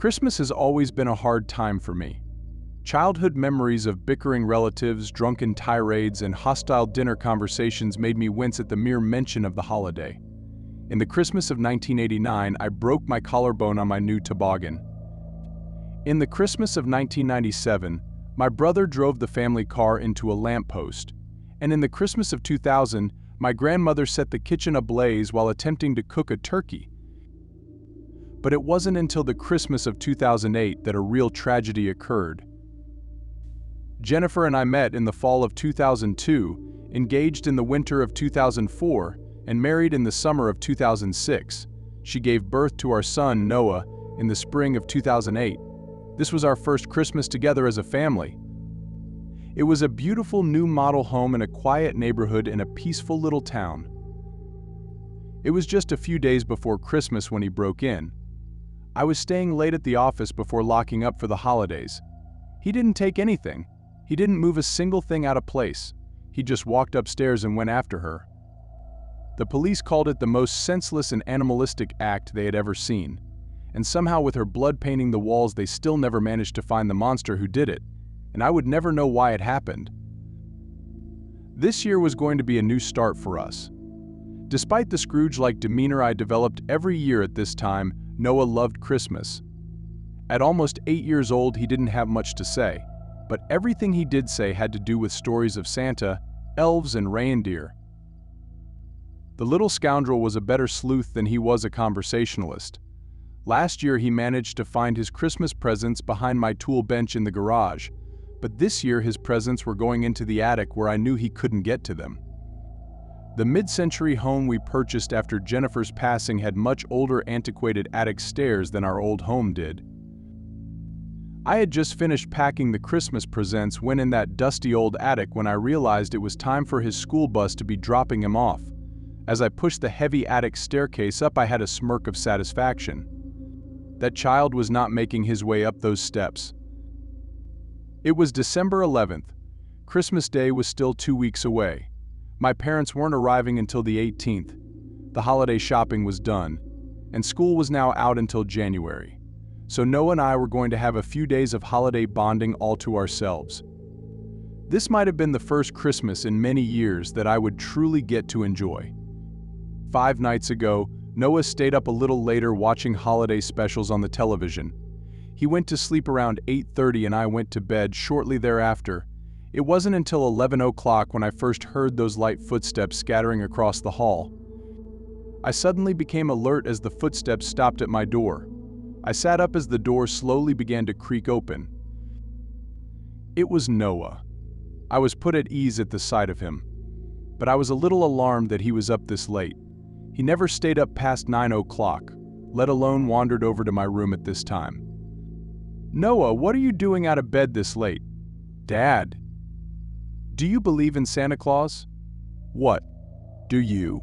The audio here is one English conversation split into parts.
Christmas has always been a hard time for me. Childhood memories of bickering relatives, drunken tirades, and hostile dinner conversations made me wince at the mere mention of the holiday. In the Christmas of 1989, I broke my collarbone on my new toboggan. In the Christmas of 1997, my brother drove the family car into a lamppost. And in the Christmas of 2000, my grandmother set the kitchen ablaze while attempting to cook a turkey. But it wasn't until the Christmas of 2008 that a real tragedy occurred. Jennifer and I met in the fall of 2002, engaged in the winter of 2004, and married in the summer of 2006. She gave birth to our son, Noah, in the spring of 2008. This was our first Christmas together as a family. It was a beautiful new model home in a quiet neighborhood in a peaceful little town. It was just a few days before Christmas when he broke in. I was staying late at the office before locking up for the holidays. He didn't take anything. He didn't move a single thing out of place. He just walked upstairs and went after her. The police called it the most senseless and animalistic act they had ever seen. And somehow with her blood painting the walls, they still never managed to find the monster who did it. And I would never know why it happened. This year was going to be a new start for us. Despite the Scrooge-like demeanor I developed every year at this time, Noah loved Christmas. At almost 8 years old, he didn't have much to say, but everything he did say had to do with stories of Santa, elves, and reindeer. The little scoundrel was a better sleuth than he was a conversationalist. Last year, he managed to find his Christmas presents behind my tool bench in the garage, but this year his presents were going into the attic where I knew he couldn't get to them. The mid-century home we purchased after Jennifer's passing had much older, antiquated attic stairs than our old home did. I had just finished packing the Christmas presents when in that dusty old attic when I realized it was time for his school bus to be dropping him off. As I pushed the heavy attic staircase up, I had a smirk of satisfaction. That child was not making his way up those steps. It was December 11th. Christmas Day was still 2 weeks away. My parents weren't arriving until the 18th. The holiday shopping was done, and school was now out until January. So Noah and I were going to have a few days of holiday bonding all to ourselves. This might have been the first Christmas in many years that I would truly get to enjoy. 5 nights ago, Noah stayed up a little later watching holiday specials on the television. He went to sleep around 8:30 and I went to bed shortly thereafter. It wasn't until 11 o'clock when I first heard those light footsteps scattering across the hall. I suddenly became alert as the footsteps stopped at my door. I sat up as the door slowly began to creak open. It was Noah. I was put at ease at the sight of him, but I was a little alarmed that he was up this late. He never stayed up past 9 o'clock, let alone wandered over to my room at this time. "Noah, what are you doing out of bed this late?" "Dad, do you believe in Santa Claus?" "What? Do you?"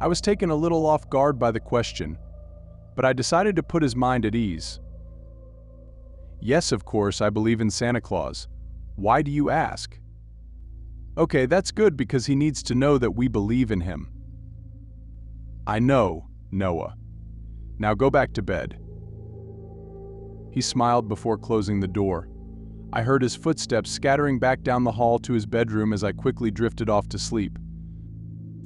I was taken a little off guard by the question, but I decided to put his mind at ease. "Yes, of course, I believe in Santa Claus. Why do you ask?" "Okay, that's good because he needs to know that we believe in him." "I know, Noah. Now go back to bed." He smiled before closing the door. I heard his footsteps scattering back down the hall to his bedroom as I quickly drifted off to sleep.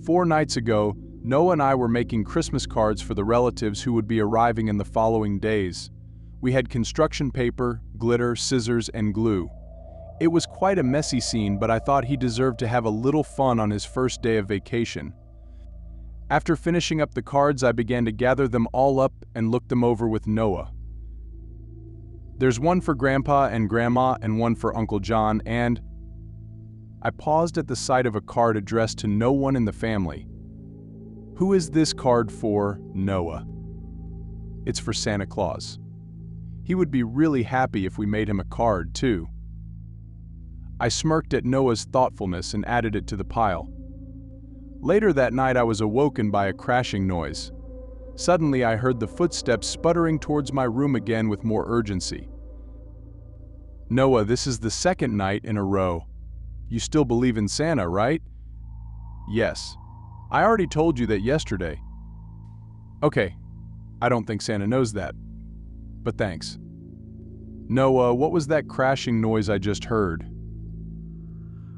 4 nights ago, Noah and I were making Christmas cards for the relatives who would be arriving in the following days. We had construction paper, glitter, scissors, and glue. It was quite a messy scene, but I thought he deserved to have a little fun on his first day of vacation. After finishing up the cards, I began to gather them all up and look them over with Noah. "There's one for Grandpa and Grandma and one for Uncle John and..." I paused at the sight of a card addressed to no one in the family. "Who is this card for, Noah?" "It's for Santa Claus. He would be really happy if we made him a card, too." I smirked at Noah's thoughtfulness and added it to the pile. Later that night I was awoken by a crashing noise. Suddenly I heard the footsteps sputtering towards my room again with more urgency. "Noah, this is the second night in a row. You still believe in Santa, right?" "Yes. I already told you that yesterday." "Okay, I don't think Santa knows that." but thanks. Noah, what was that crashing noise I just heard?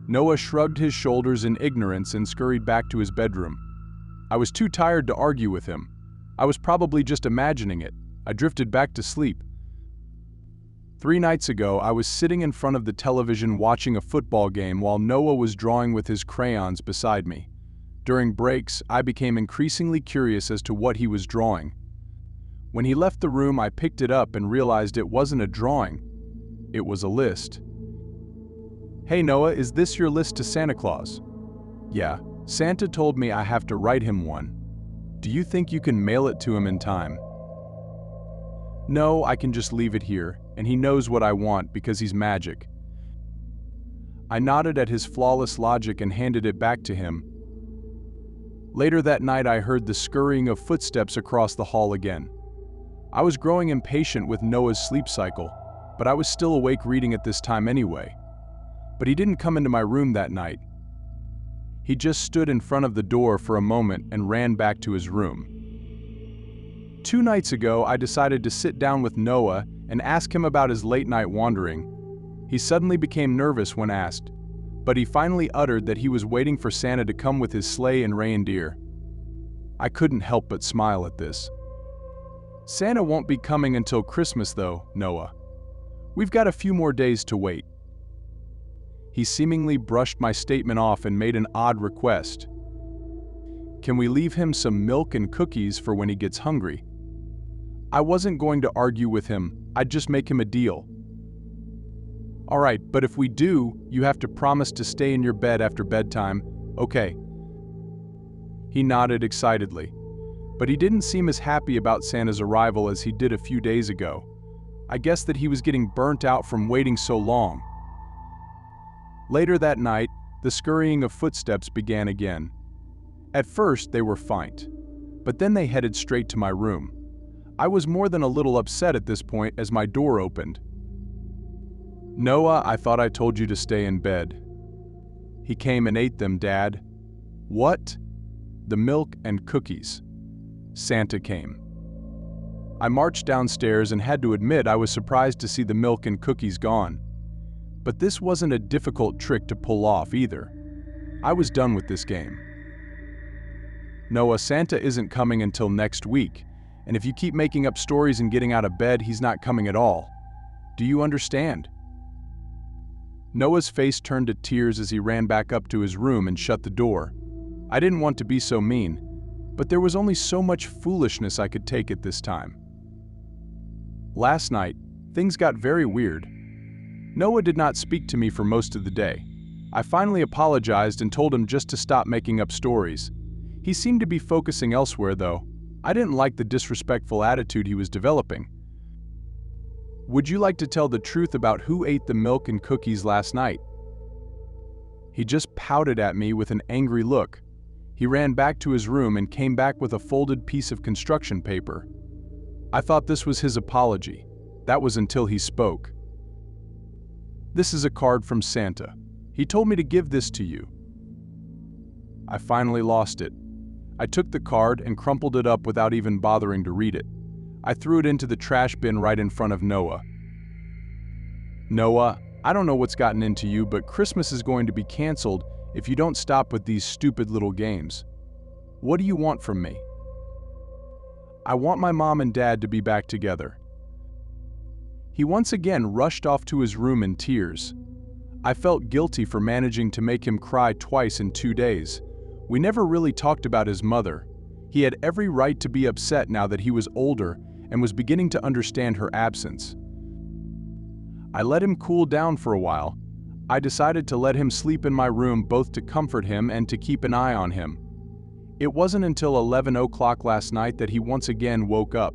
Noah shrugged his shoulders in ignorance and scurried back to his bedroom. I was too tired to argue with him. I was probably just imagining it. I drifted back to sleep. 3 nights ago, I was sitting in front of the television watching a football game while Noah was drawing with his crayons beside me. During breaks, I became increasingly curious as to what he was drawing. When he left the room, I picked it up and realized it wasn't a drawing. It was a list. Hey Noah, is this your list to Santa Claus? Yeah, Santa told me I have to write him one. Do you think you can mail it to him in time? No, I can just leave it here, and he knows what I want because he's magic. I nodded at his flawless logic and handed it back to him. Later that night, I heard the scurrying of footsteps across the hall again. I was growing impatient with Noah's sleep cycle, but I was still awake reading at this time anyway. But he didn't come into my room that night. He just stood in front of the door for a moment and ran back to his room. 2 nights ago, I decided to sit down with Noah and ask him about his late-night wandering. He suddenly became nervous when asked, but he finally uttered that he was waiting for Santa to come with his sleigh and reindeer. I couldn't help but smile at this. Santa won't be coming until Christmas though, Noah. We've got a few more days to wait. He seemingly brushed my statement off and made an odd request. Can we leave him some milk and cookies for when he gets hungry? I wasn't going to argue with him, I'd just make him a deal. All right, but if we do, you have to promise to stay in your bed after bedtime, okay? He nodded excitedly, but he didn't seem as happy about Santa's arrival as he did a few days ago. I guess that he was getting burnt out from waiting so long. Later that night, the scurrying of footsteps began again. At first, they were faint, but then they headed straight to my room. I was more than a little upset at this point as my door opened. Noah, I thought I told you to stay in bed. He came and ate them, Dad. What? The milk and cookies. Santa came. I marched downstairs and had to admit I was surprised to see the milk and cookies gone. But this wasn't a difficult trick to pull off either. I was done with this game. Noah, Santa isn't coming until next week, and if you keep making up stories and getting out of bed, he's not coming at all. Do you understand? Noah's face turned to tears as he ran back up to his room and shut the door. I didn't want to be so mean, but there was only so much foolishness I could take at this time. Last night, things got very weird. Noah did not speak to me for most of the day. I finally apologized and told him just to stop making up stories. He seemed to be focusing elsewhere, though. I didn't like the disrespectful attitude he was developing. Would you like to tell the truth about who ate the milk and cookies last night? He just pouted at me with an angry look. He ran back to his room and came back with a folded piece of construction paper. I thought this was his apology. That was until he spoke. This is a card from Santa. He told me to give this to you. I finally lost it. I took the card and crumpled it up without even bothering to read it. I threw it into the trash bin right in front of Noah. Noah, I don't know what's gotten into you, but Christmas is going to be canceled if you don't stop with these stupid little games. What do you want from me? I want my mom and dad to be back together. He once again rushed off to his room in tears. I felt guilty for managing to make him cry twice in 2 days. We never really talked about his mother. He had every right to be upset now that he was older and was beginning to understand her absence. I let him cool down for a while. I decided to let him sleep in my room both to comfort him and to keep an eye on him. It wasn't until 11 o'clock last night that he once again woke up.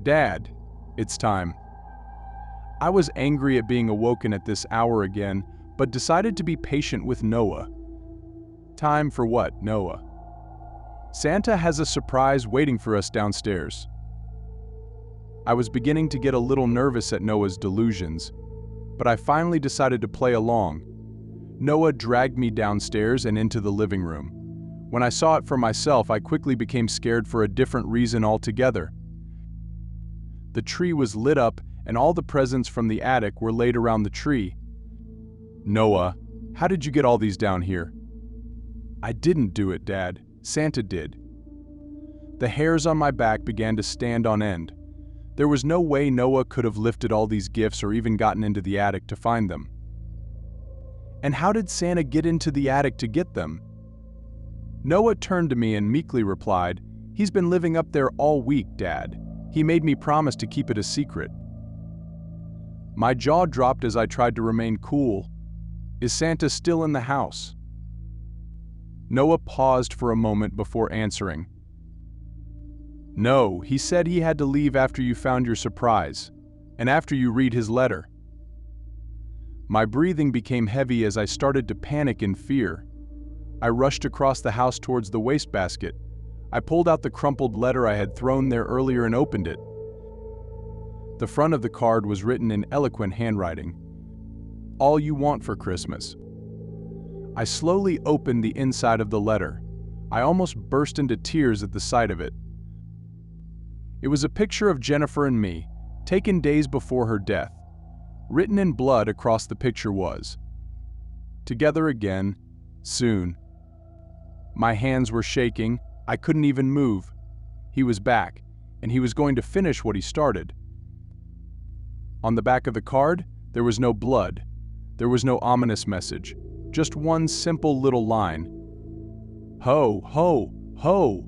Dad, it's time. I was angry at being awoken at this hour again, but decided to be patient with Noah. Time for what, Noah? Santa has a surprise waiting for us downstairs. I was beginning to get a little nervous at Noah's delusions, but I finally decided to play along. Noah dragged me downstairs and into the living room. When I saw it for myself, I quickly became scared for a different reason altogether. The tree was lit up and all the presents from the attic were laid around the tree. "Noah, how did you get all these down here?" "I didn't do it, Dad. Santa did." The hairs on my back began to stand on end. There was no way Noah could have lifted all these gifts or even gotten into the attic to find them. And how did Santa get into the attic to get them? Noah turned to me and meekly replied, "He's been living up there all week, Dad. He made me promise to keep it a secret." My jaw dropped as I tried to remain cool. "Is Santa still in the house?" Noah paused for a moment before answering. "No, he said he had to leave after you found your surprise, and after you read his letter." My breathing became heavy as I started to panic in fear. I rushed across the house towards the wastebasket. I pulled out the crumpled letter I had thrown there earlier and opened it. The front of the card was written in eloquent handwriting. "All you want for Christmas." I slowly opened the inside of the letter. I almost burst into tears at the sight of it. It was a picture of Jennifer and me, taken days before her death. Written in blood across the picture was, "Together again, soon." My hands were shaking. I couldn't even move. He was back, and he was going to finish what he started. On the back of the card, there was no blood. There was no ominous message. Just one simple little line. "Ho, ho, ho."